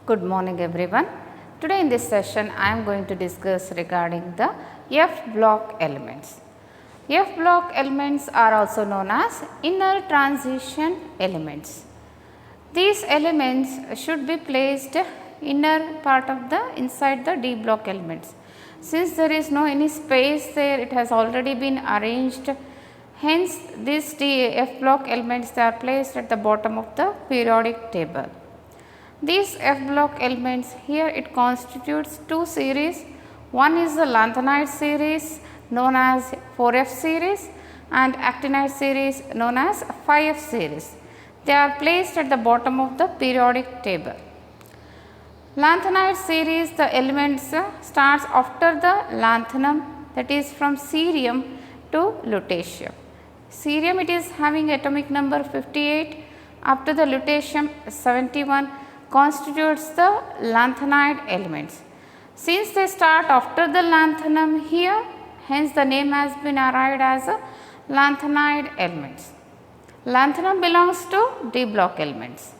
Good morning everyone. Today in this session I am going to discuss regarding the F block elements. F block elements are also known as inner transition elements. These elements should be placed inner part of the inside the D block elements. Since there is no any space there, it has already been arranged. Hence these F block elements they are placed at the bottom of the periodic table. These F block elements here it constitutes two series. One is the lanthanide series known as 4F series and actinide series known as 5F series. They are placed at the bottom of the periodic table. Lanthanide series, the elements starts after the lanthanum, that is from cerium to lutetium. Cerium it is having atomic number 58, up to the lutetium 71 constitutes the lanthanide elements. Since they start after the lanthanum here, hence the name has been arrived as lanthanide elements. Lanthanum belongs to D block elements.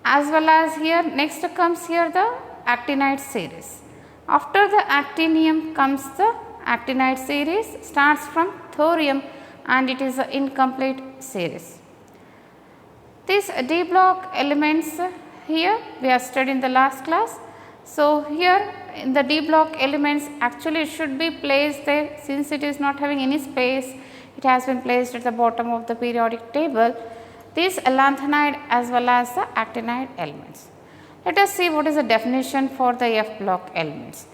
As well as here next comes here the actinide series. After the actinium comes the actinide series, starts from thorium and it is an incomplete series. These D block elements here we have studied in the last class. So, here in the D block elements actually it should be placed there, since it is not having any space, it has been placed at the bottom of the periodic table. These lanthanide as well as the actinide elements. Let us see what is the definition for the F block elements.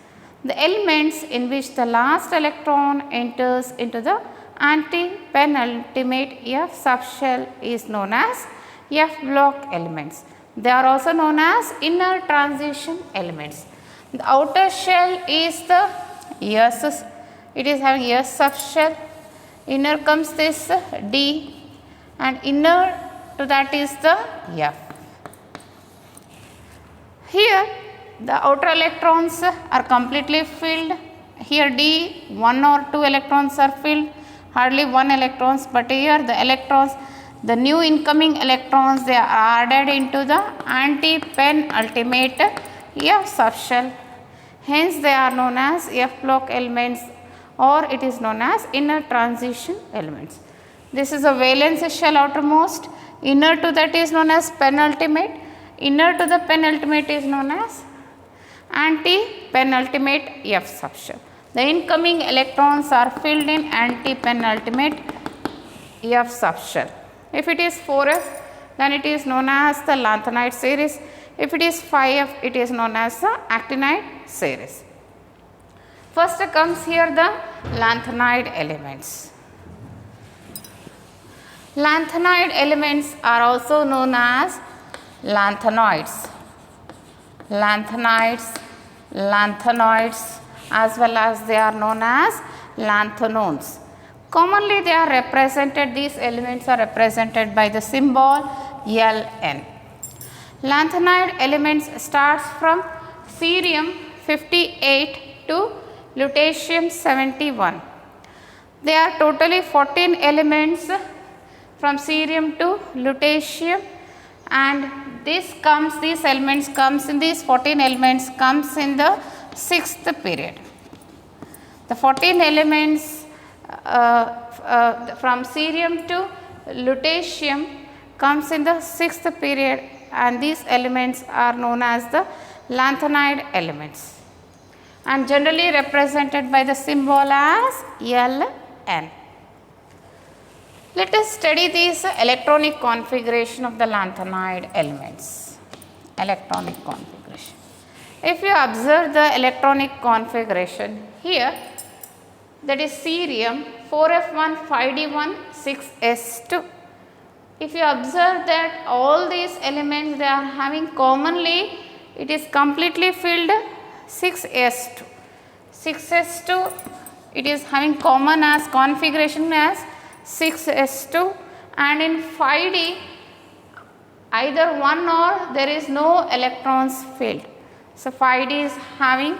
The elements in which the last electron enters into the anti-penultimate F subshell is known as F block elements. They are also known as inner transition elements. The outer shell is the S, it is having S subshell, inner comes this D and inner to that is the F. Here the outer electrons are completely filled. Here D 1 or 2 electrons are filled, hardly 1 electrons, but here the electrons, the new incoming electrons they are added into the anti-penultimate F subshell. Hence they are known as F block elements, or it is known as inner transition elements. This is a valence shell outermost, inner to that is known as penultimate, inner to the penultimate is known as anti-penultimate F subshell. The incoming electrons are filled in anti-penultimate F subshell. If it is 4F, then it is known as the lanthanide series. If it is 5F, it is known as the actinide series. First comes here the lanthanide elements. Lanthanide elements are also known as lanthanoids, lanthanoids, as well as they are known as lanthanones. Commonly they are represented, these elements are represented by the symbol Ln. Lanthanide elements starts from cerium 58 to lutetium 71. There are totally 14 elements from cerium to lutetium, and these elements comes in these 14 elements comes in the 6th period. The 14 elements from cerium to lutetium comes in the 6th period, and these elements are known as the lanthanide elements and generally represented by the symbol as Ln. Let us study this electronic configuration of the lanthanide elements. Electronic configuration. If you observe the electronic configuration here, that is cerium 4F1 5D1 6S2. If you observe that all these elements they are having commonly, it is completely filled 6S2. 6S2 it is having common as configuration as 6S2, and in 5D either 1 or there is no electrons filled. So 5D is having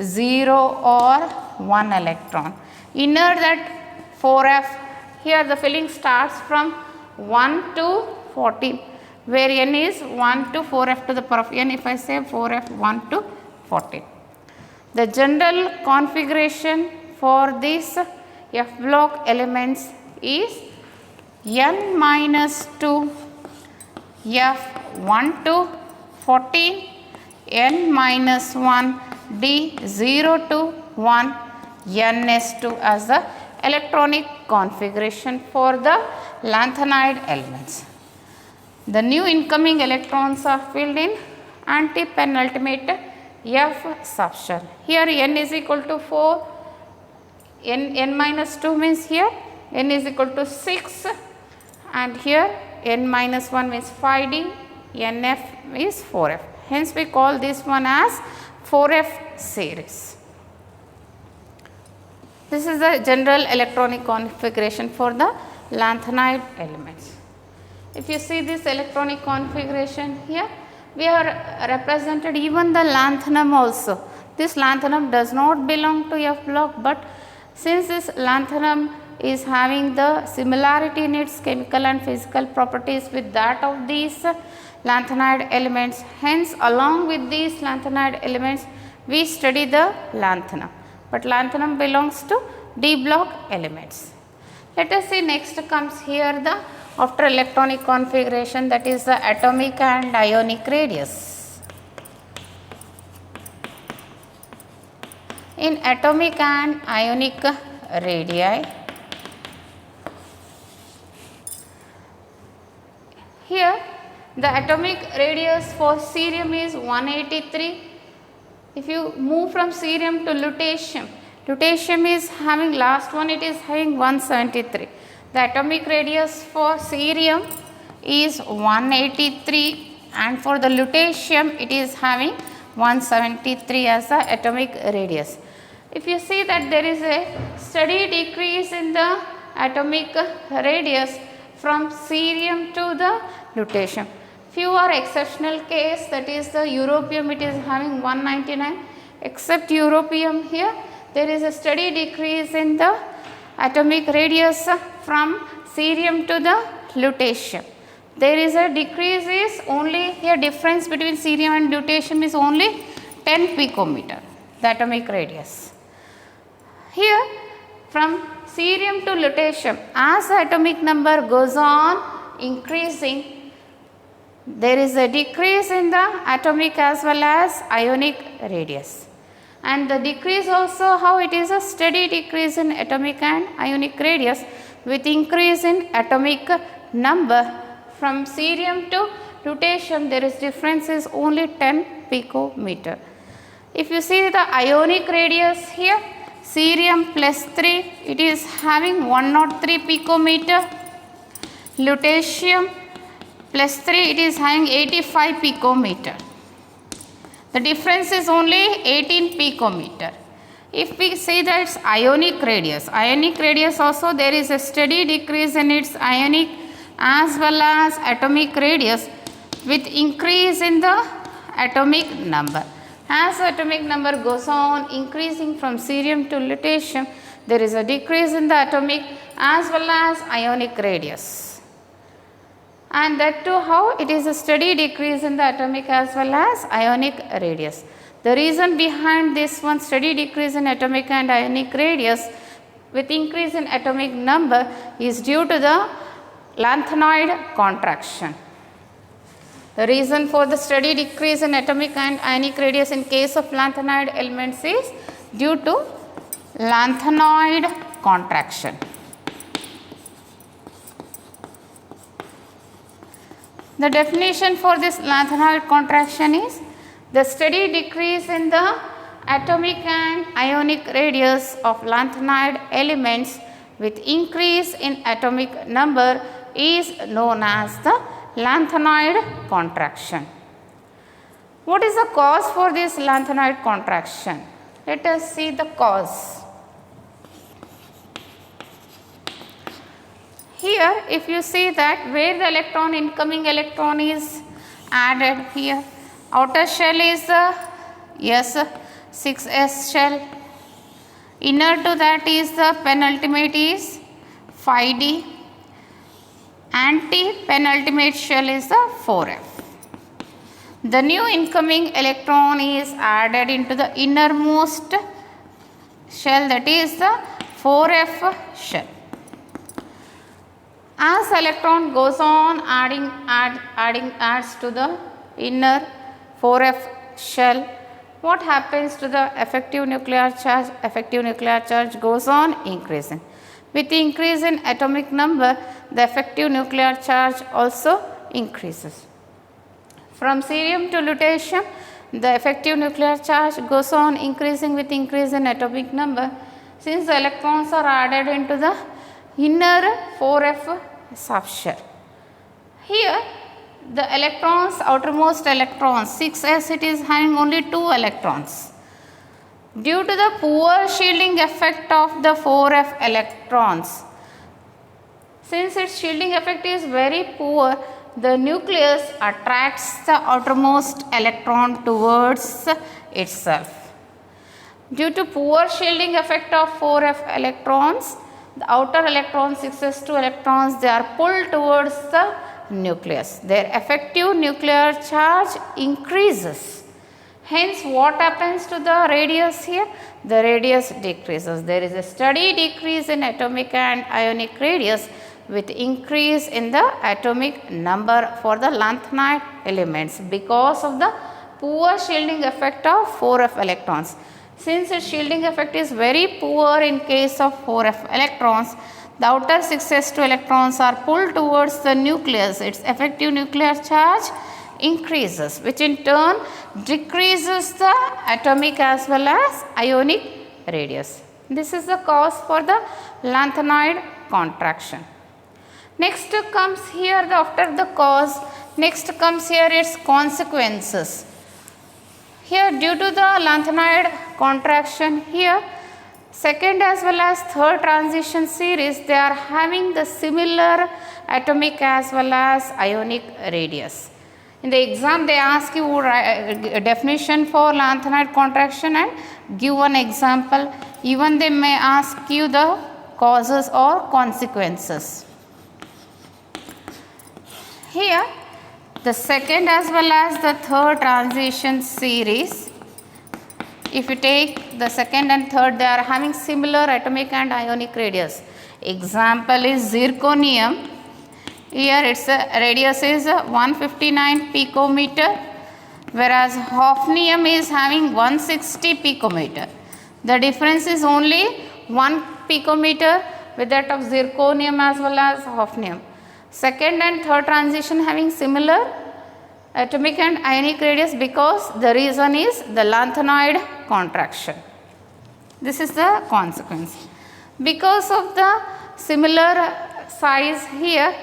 0 or 1 electron. Inner that 4F, here the filling starts from 1 to 14. where n is 1 to 4f to the power of n, if I say 4f 1 to 14. The general configuration for these f block elements is n minus 2 f 1 to 14, n minus 1 d 0 to 1, ns2 as the electronic configuration for the lanthanide elements. The new incoming electrons are filled in anti-penultimate f subshell. Here n is equal to 4, n minus 2 means here n is equal to 6, and here n minus 1 means 5d, nf is 4f. Hence we call this one as 4f series. This is the general electronic configuration for the lanthanide elements. If you see this electronic configuration here, we are represented even the lanthanum also. This lanthanum does not belong to f block, but since this lanthanum is having the similarity in its chemical and physical properties with that of these lanthanide elements, hence along with these lanthanide elements we study the lanthanum, but lanthanum belongs to d block elements. Let us see, next comes here the after electronic configuration, that is the atomic and ionic radius. In atomic and ionic radii, here the atomic radius for cerium is 183. If you move from cerium to lutetium, lutetium is having last one, it is having 173. The atomic radius for cerium is 183, and for the lutetium it is having 173 as the atomic radius. If you see that there is a steady decrease in the atomic radius from cerium to the lutetium. Few are exceptional case, that is the europium, it is having 199. Except europium, here there is a steady decrease in the atomic radius from cerium to the lutetium. There is a decrease is only here, difference between cerium and lutetium is only 10 picometer, the atomic radius. Here from cerium to lutetium, as the atomic number goes on increasing, there is a decrease in the atomic as well as ionic radius. And the decrease also, how it is a steady decrease in atomic and ionic radius with increase in atomic number. From cerium to lutetium, there is difference is only 10 picometer. If you see the ionic radius here, cerium plus 3, it is having 103 picometer. Lutetium plus 3, it is having 85 picometer. The difference is only 18 picometer. If we see that it's ionic radius also there is a steady decrease in its ionic as well as atomic radius with increase in the atomic number. As the atomic number goes on increasing from cerium to lutetium, there is a decrease in the atomic as well as ionic radius. And that too how it is a steady decrease in the atomic as well as ionic radius. The reason behind this one steady decrease in atomic and ionic radius with increase in atomic number is due to the lanthanoid contraction. The reason for the steady decrease in atomic and ionic radius in case of lanthanoid elements is due to lanthanoid contraction. The definition for this lanthanoid contraction is the steady decrease in the atomic and ionic radius of lanthanide elements with increase in atomic number is known as the lanthanoid contraction. What is the cause for this lanthanoid contraction? Let us see the cause. Here if you see that where the electron, incoming electron is added here, outer shell is the S6s shell, inner to that is the penultimate is 5d, Anti-penultimate shell is the 4f. The new incoming electron is added into the innermost shell, that is the 4f shell. As electron goes on adds to the inner 4f shell, what happens to the effective nuclear charge? Effective nuclear charge goes on increasing. With the increase in atomic number, the effective nuclear charge also increases. From cerium to lutetium, the effective nuclear charge goes on increasing with increase in atomic number, since the electrons are added into the inner 4f subshell. Here the electrons, outermost electrons, 6s, it is having only 2 electrons. Due to the poor shielding effect of the 4f electrons, since its shielding effect is very poor, the nucleus attracts the outermost electron towards itself. Due to poor shielding effect of 4f electrons, the outer electrons, 6s2 electrons, they are pulled towards the nucleus. Their effective nuclear charge increases. Hence, what happens to the radius here? The radius decreases. There is a steady decrease in atomic and ionic radius with increase in the atomic number for the lanthanide elements because of the poor shielding effect of 4f electrons. Since its shielding effect is very poor in case of 4f electrons, the outer 6s2 electrons are pulled towards the nucleus. Its effective nuclear charge increases, which in turn decreases the atomic as well as ionic radius. This is the cause for the lanthanide contraction. Next comes here, after the cause, next comes here its consequences. Here, due to the lanthanide contraction, here second as well as third transition series, they are having the similar atomic as well as ionic radius. In the exam, they ask you a definition for lanthanide contraction and give one example. Even they may ask you the causes or consequences. Here, the second as well as the third transition series, if you take the second and third, they are having similar atomic and ionic radius. Example is zirconium. Here its radius is 159 picometer, whereas hafnium is having 160 picometer. The difference is only 1 picometer with that of zirconium as well as hafnium. Second and third transition having similar atomic and ionic radius because the reason is the lanthanide contraction. This is the consequence. Because of the similar size here,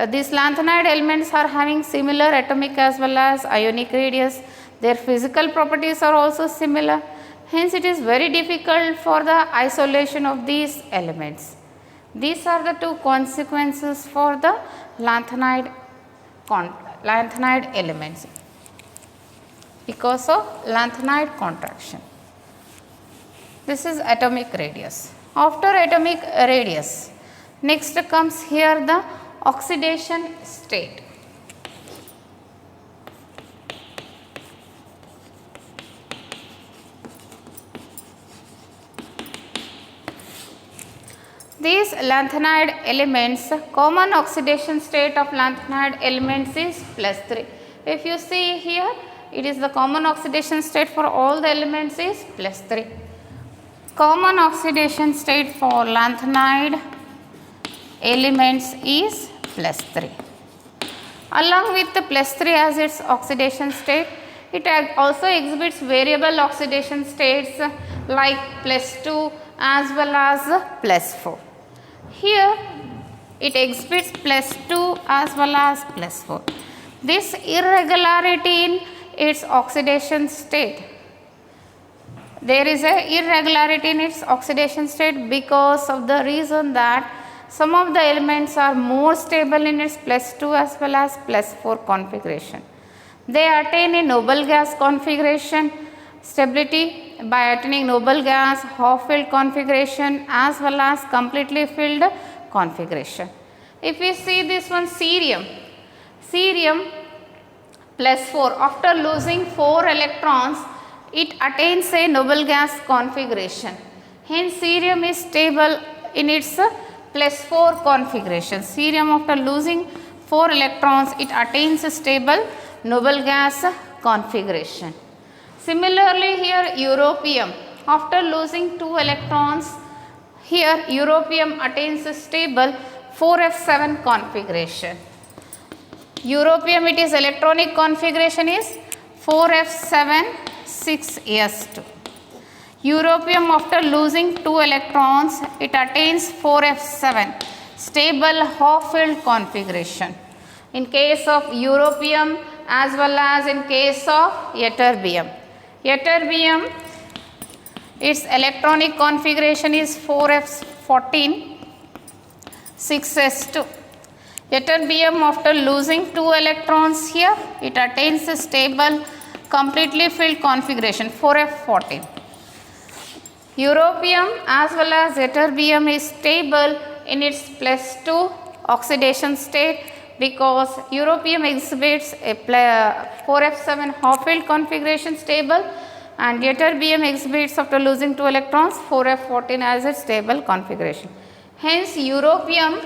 these lanthanide elements are having similar atomic as well as ionic radius. Their physical properties are also similar. Hence, it is very difficult for the isolation of these elements. These are the two consequences for the lanthanide elements because of lanthanide contraction. This is atomic radius. After atomic radius, next comes here the oxidation state. These lanthanide elements, common oxidation state of lanthanide elements is +3. If you see here, it is the common oxidation state for all the elements is +3. Common oxidation state for lanthanide elements is +3. Along with the +3 as its oxidation state, it also exhibits variable oxidation states like +2 as well as +4. Here it exhibits +2 as well as +4. This irregularity in its oxidation state, there is a irregularity in its oxidation state because of the reason that some of the elements are more stable in its +2 as well as +4 configuration. They attain a noble gas configuration stability by attaining noble gas, half filled configuration as well as completely filled configuration. If we see this one, cerium plus 4, after losing 4 electrons, it attains a noble gas configuration. Hence, cerium is stable in its plus 4 configuration. Cerium, after losing 4 electrons, it attains a stable noble gas configuration. Similarly, here europium, after losing 2 electrons, here europium attains a stable 4f7 configuration. Europium, it is electronic configuration is 4f7 6s2. Europium, after losing 2 electrons, it attains 4f7 stable half-filled configuration in case of europium as well as in case of ytterbium. Ytterbium, its electronic configuration is 4f14 6s2. Ytterbium, after losing 2 electrons here, it attains a stable completely filled configuration 4f14. Europium as well as ytterbium is stable in its plus 2 oxidation state because europium exhibits a 4f7 half-filled configuration stable and ytterbium exhibits after losing 2 electrons 4f14 as a stable configuration. Hence, europium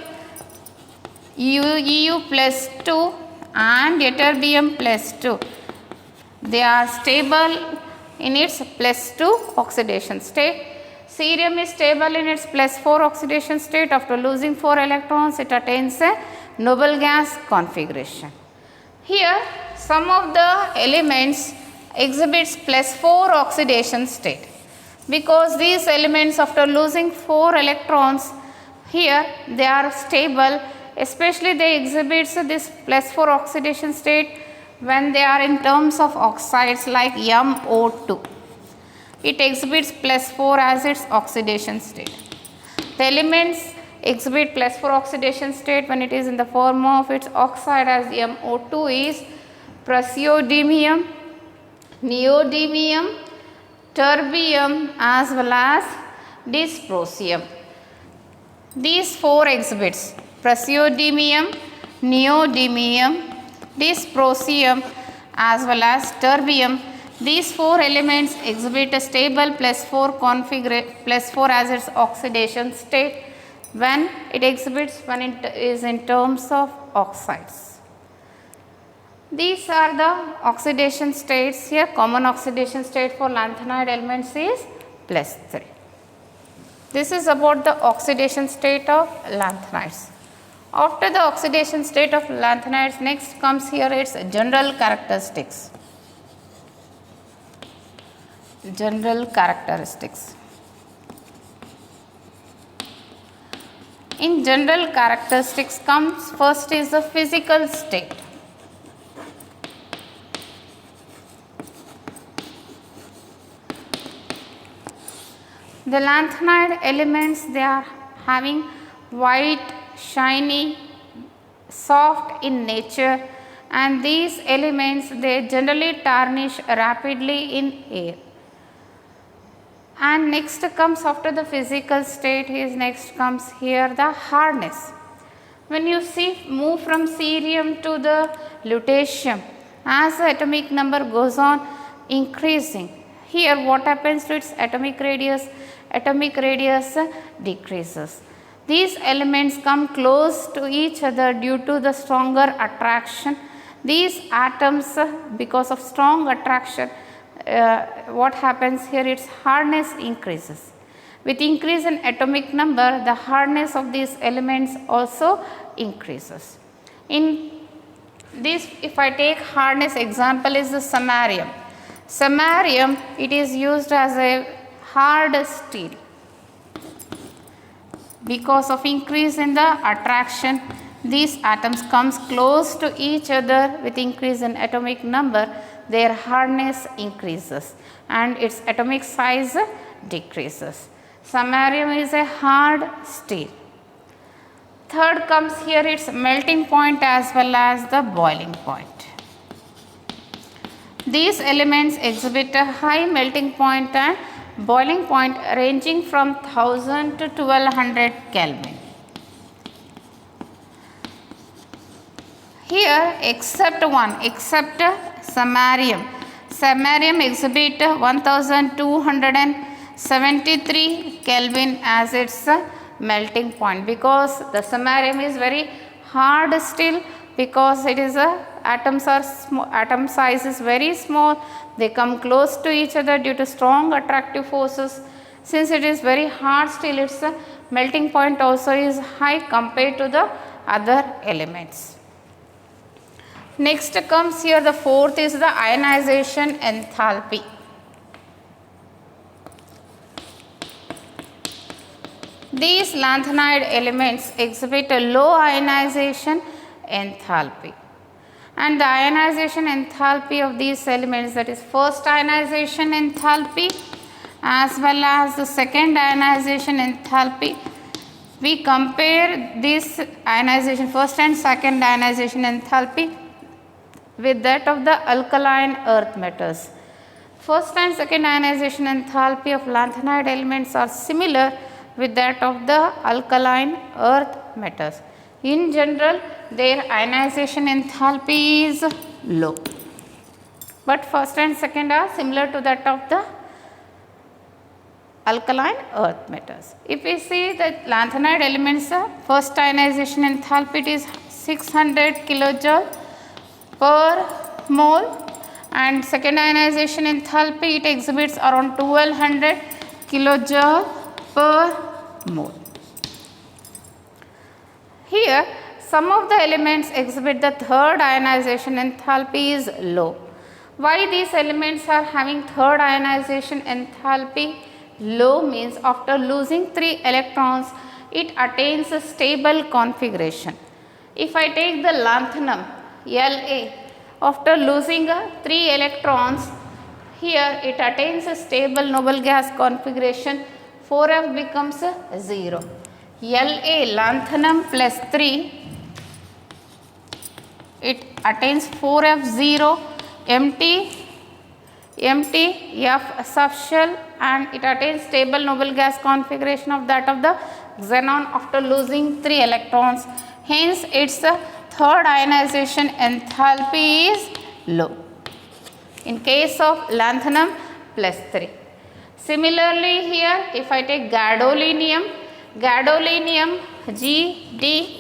EU plus 2 and ytterbium plus 2, they are stable in its plus 2 oxidation state. Cerium is stable in its plus 4 oxidation state. After losing 4 electrons, it attains a noble gas configuration. Here, some of the elements exhibits plus 4 oxidation state because these elements, after losing 4 electrons, here they are stable, especially they exhibits this plus 4 oxidation state when they are in terms of oxides like MO2. It exhibits plus 4 as its oxidation state. The elements exhibit plus 4 oxidation state when it is in the form of its oxide as MO2 is praseodymium, neodymium, terbium as well as dysprosium. These 4 exhibits praseodymium, neodymium, dysprosium as well as terbium. These 4 elements exhibit a stable plus 4 as its oxidation state when it exhibits when it is in terms of oxides. These are the oxidation states here. Common oxidation state for lanthanide elements is plus 3. This is about the oxidation state of lanthanides. After the oxidation state of lanthanides, next comes here its general characteristics. General characteristics. In general characteristics comes first is the physical state. The lanthanide elements, they are having white, shiny, soft in nature, and these elements, they generally tarnish rapidly in air. And next comes after the physical state is next comes here the hardness. When you see move from cerium to the lutetium, as the atomic number goes on increasing, here what happens to its atomic radius? Atomic radius decreases. These elements come close to each other due to the stronger attraction. These atoms, because of strong attraction, what happens here, its hardness increases. With increase in atomic number, the hardness of these elements also increases. In this, if I take hardness example is the samarium. Samarium, it is used as a hard steel. Because of increase in the attraction, these atoms comes close to each other. With increase in atomic number, their hardness increases and its atomic size decreases. Samarium is a hard steel. Third comes here its melting point as well as the boiling point. These elements exhibit a high melting point and boiling point ranging from 1000 to 1200 Kelvin. Here except one, except samarium. Samarium exhibit 1273 Kelvin as its melting point, because the samarium is very hard still, because it is atom size is very small. They come close to each other due to strong attractive forces. Since it is very hard still, its melting point also is high compared to the other elements. Next comes here, the fourth is the ionization enthalpy. These lanthanide elements exhibit a low ionization enthalpy, and the ionization enthalpy of these elements, that is first ionization enthalpy as well as the second ionization enthalpy, we compare this ionization, first and second ionization enthalpy, with that of the alkaline earth metals. First and second ionization enthalpy of lanthanide elements are similar with that of the alkaline earth metals. In general, their ionization enthalpy is low, but first and second are similar to that of the alkaline earth metals. If we see the lanthanide elements, first ionization enthalpy, it is 600 kilojoule per mole, and second ionization enthalpy, it exhibits around 1200 kilojoule per mole. Here some of the elements exhibit the third ionization enthalpy is low. Why these elements are having third ionization enthalpy low means, after losing 3 electrons it attains a stable configuration. If I take the lanthanum La, after losing 3 electrons, here it attains a stable noble gas configuration, 4f becomes 0. La lanthanum plus 3, it attains 4f0, empty F subshell, and it attains stable noble gas configuration of that of the xenon after losing 3 electrons. Hence its third ionization enthalpy is low in case of lanthanum plus 3. Similarly here, if I take gadolinium Gd,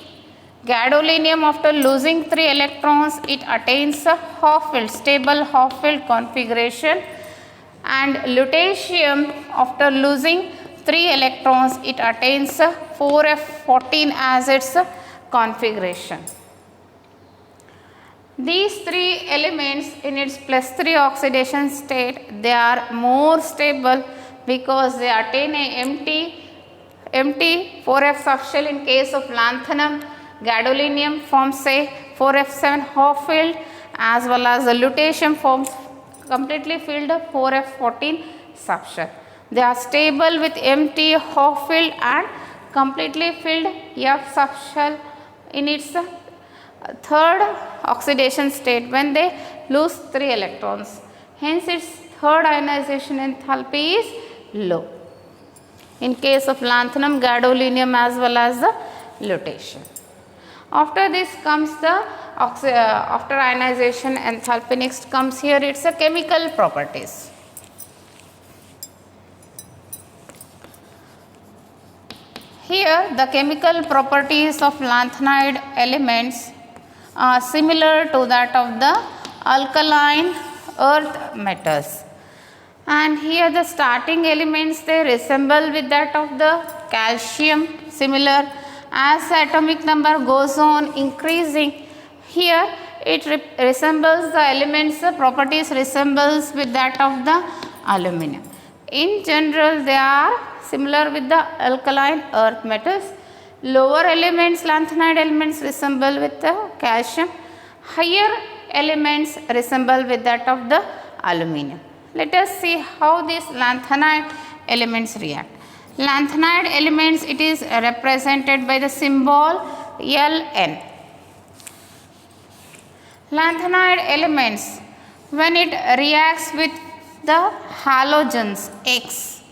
gadolinium after losing 3 electrons, it attains a half-filled, stable half-filled configuration, and lutetium after losing 3 electrons, it attains 4f14 as its configuration. These 3 elements in its +3 oxidation state, they are more stable because they attain a empty 4f subshell in case of lanthanum. Gadolinium forms a 4f7 half filled, as well as the lutetium forms completely filled 4f14 subshell. They are stable with empty half filled and completely filled F subshell in its third oxidation state when they lose 3 electrons. Hence its third ionization enthalpy is low in case of lanthanum, gadolinium as well as the lutetium. After this comes the after ionization enthalpy, next comes here its chemical properties. Here the chemical properties of lanthanide elements are similar to that of the alkaline earth metals, and here the starting elements, they resemble with that of the calcium. Similar, as atomic number goes on increasing, here it resembles the elements, the properties resembles with that of the aluminum. In general, they are similar with the alkaline earth metals. Lower elements, lanthanide elements, resemble with the calcium. Higher elements resemble with that of the aluminum. Let us see how these lanthanide elements react. Lanthanide elements, it is represented by the symbol Ln. Lanthanide elements, when it reacts with the halogens X,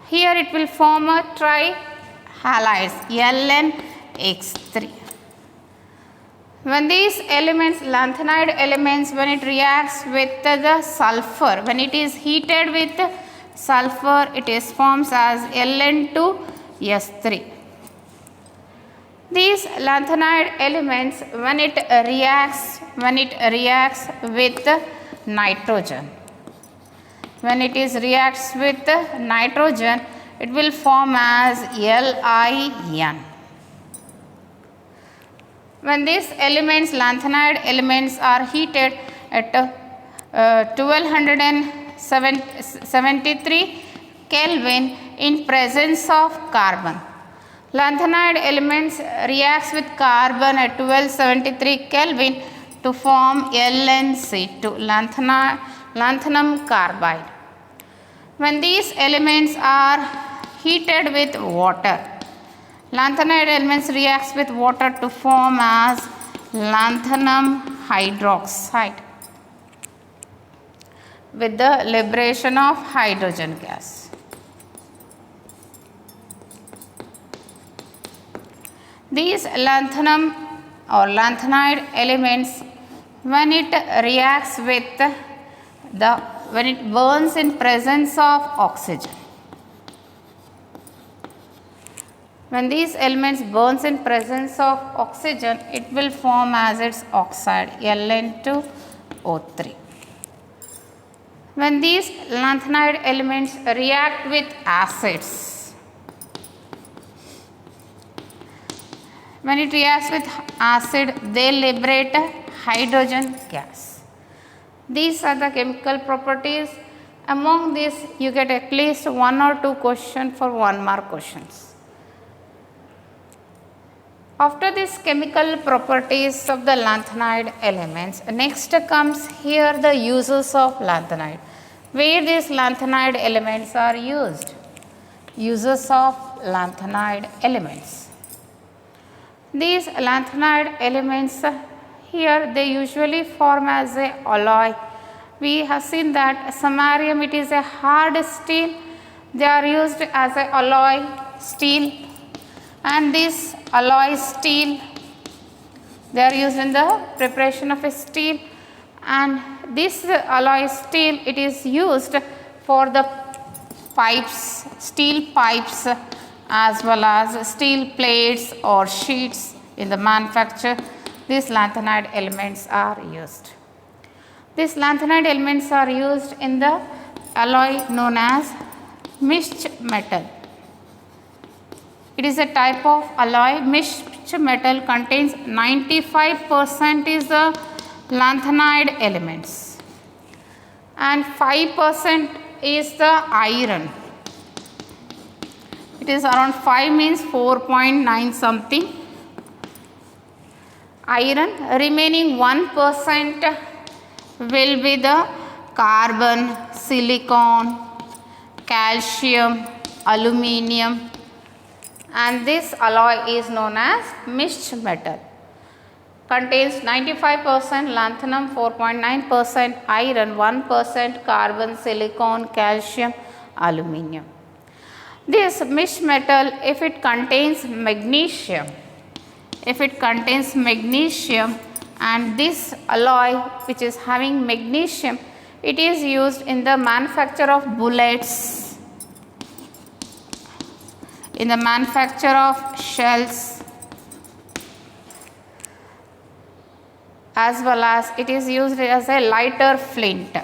here it will form a trihalides LnX3. When these elements, lanthanide elements, when it reacts with the sulfur, when it is heated with sulfur, it is forms as Ln2S3. These lanthanide elements, when it reacts with nitrogen, when it is reacts with nitrogen, it will form as Lin. When these elements, lanthanide elements, are heated at 1273 Kelvin in presence of carbon. Lanthanide elements reacts with carbon at 1273 Kelvin to form LnC2, lanthanum carbide. When these elements are heated with water, lanthanide elements reacts with water to form as lanthanum hydroxide with the liberation of hydrogen gas. These lanthanum or lanthanide elements, when it reacts with when it burns in presence of oxygen, when these elements burns in presence of oxygen, it will form as its oxide Ln2O3. When these lanthanide elements react with acids, when it reacts with acid, they liberate hydrogen gas. These are the chemical properties. Among these, you get at least 1 or 2 questions for 1 mark questions. After these chemical properties of the lanthanide elements, next comes here the uses of lanthanide. Where these lanthanide elements are used? Uses of lanthanide elements. These lanthanide elements, here they usually form as a alloy. We have seen that samarium, it is a hard steel. They are used as a alloy steel, and this alloy steel, they are used in the preparation of a steel, and this alloy steel, it is used for the pipes, steel pipes, as well as steel plates or sheets in the manufacture. These lanthanide elements are used. These lanthanide elements are used in the alloy known as misc metal. It is a type of alloy. Misc metal contains 95% is the lanthanide elements and 5% is the iron. It is around 5 means 4.9 something iron. Remaining 1% will be the carbon, silicon, calcium, aluminium, and this alloy is known as misc metal. Contains 95% lanthanum, 4.9% iron, 1% carbon, silicon, calcium, aluminium. This misc metal, if it contains magnesium, and this alloy which is having magnesium, it is used in the manufacture of bullets, in the manufacture of shells, as well as it is used as a lighter flint.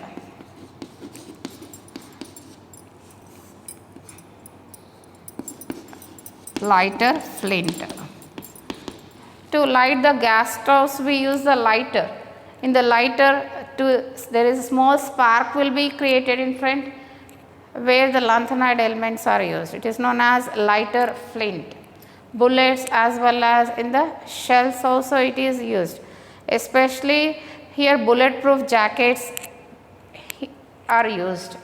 To light the gas stoves, we use the lighter. In the lighter, there is a small spark will be created in front where the lanthanide elements are used. It is known as lighter flint. Bullets as well as in the shells also it is used. Especially here bulletproof jackets are used.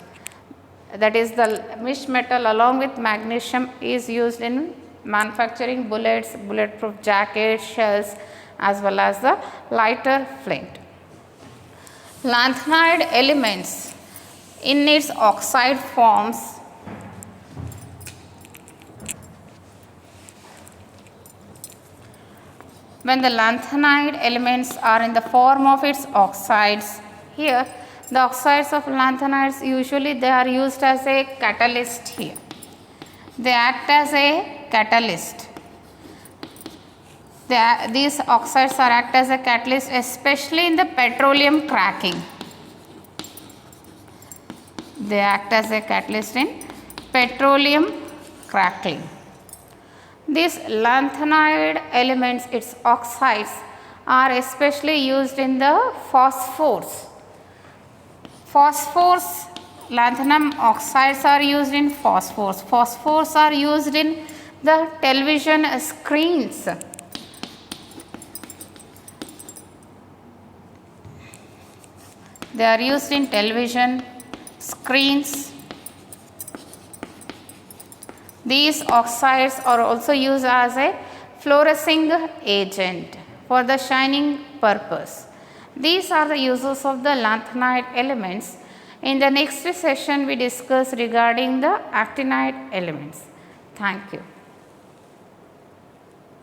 That is the misc metal along with magnesium is used in manufacturing bullets, bulletproof jackets, shells, as well as the lighter flint. Lanthanide elements in its oxide forms when the lanthanide elements are in the form of its oxides. Here the oxides of lanthanides usually they are used as a catalyst here. They act as a catalyst. These oxides are act as a catalyst especially in the petroleum cracking. They act as a catalyst in petroleum cracking. These lanthanide elements, its oxides, are especially used in the phosphors. Phosphors, lanthanum oxides are used in phosphors. Phosphors are used in the television screens. They are used in television screens. These oxides are also used as a fluorescing agent for the shining purpose. These are the uses of the lanthanide elements. In the next session, we discuss regarding the actinide elements. Thank you.